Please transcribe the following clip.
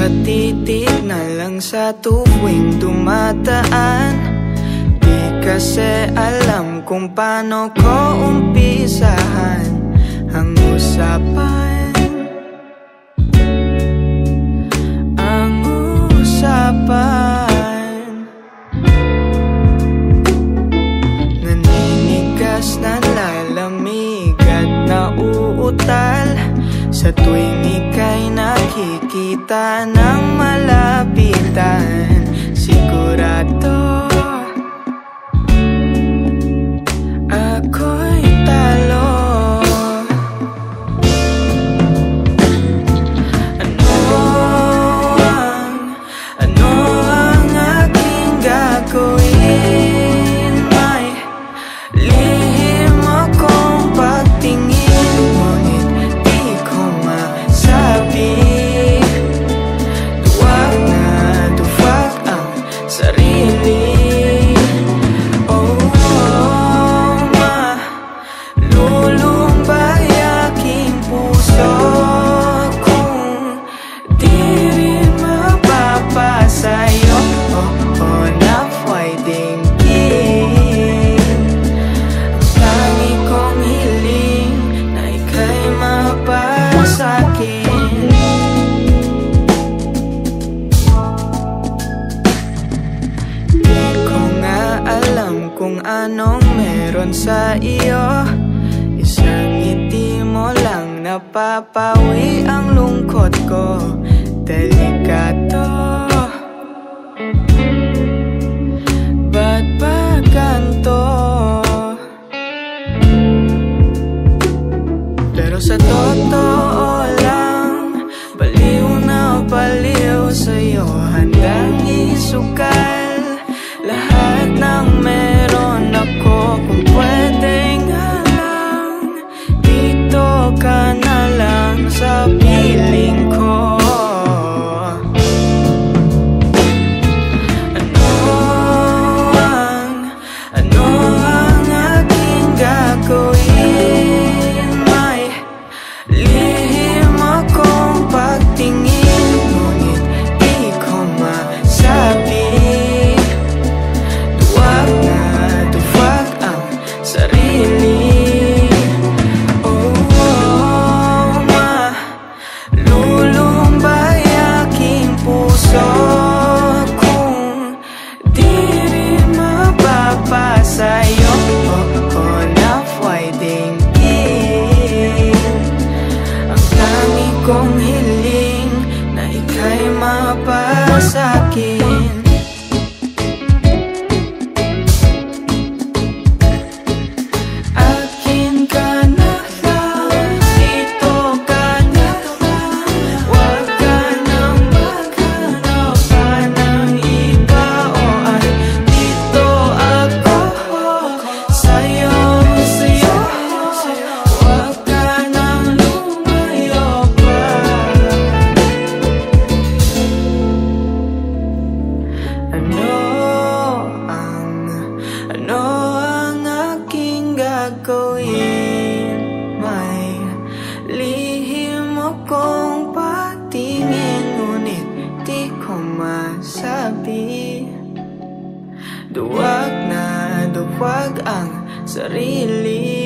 nakatitig na lang sa tuwing dumadaan. Di kasi alam kung paano ko umpisahan ang usapan. Ang usapan. Naninigas na lalamig at nauutal sa tuwing ika'y nakikita ng malapitan. Sigurado ako'y talo. Ano ang aking gagawin? May lihim akong pagtingin, ngunit di ko masabi. Duwag na duwag ang sarili. Malulumbay aking puso kung di rin mapapasayo. Na pwedeng gin. Ang tangi kong hiling na ika'y mapasakin. Di ko nga alam kung anong meron sa iyo. Isang ngiti mo lang napapawi ang lungkot ko. Delikado, ba't ba ganito? Pero sa totoo lang, baliw na baliw sa'yo. Handang isukal lahat ng meron ako. Kung pwede nga lang, dito ka na lang sa piling ko. Ano ang aking gagawin? May lihim akong pagtingin, ngunit di ko masabi. Duwag na duwag ang sarili. Malulumbay aking puso kung di rin mapapasayo. Na pwedeng gin. Ang tangi kong hiling na ika'y mapasakin. Akin ka na lang, dito ka na lang. Huwag ka nang maghanap pa ng iba. O ay dito ako sa'yo. Huwag ka nang lumayo pa. Ano ang aking gagawin? May lihim akong patingin, ngunit di ko masabi. Duwag na duwag ang sarili.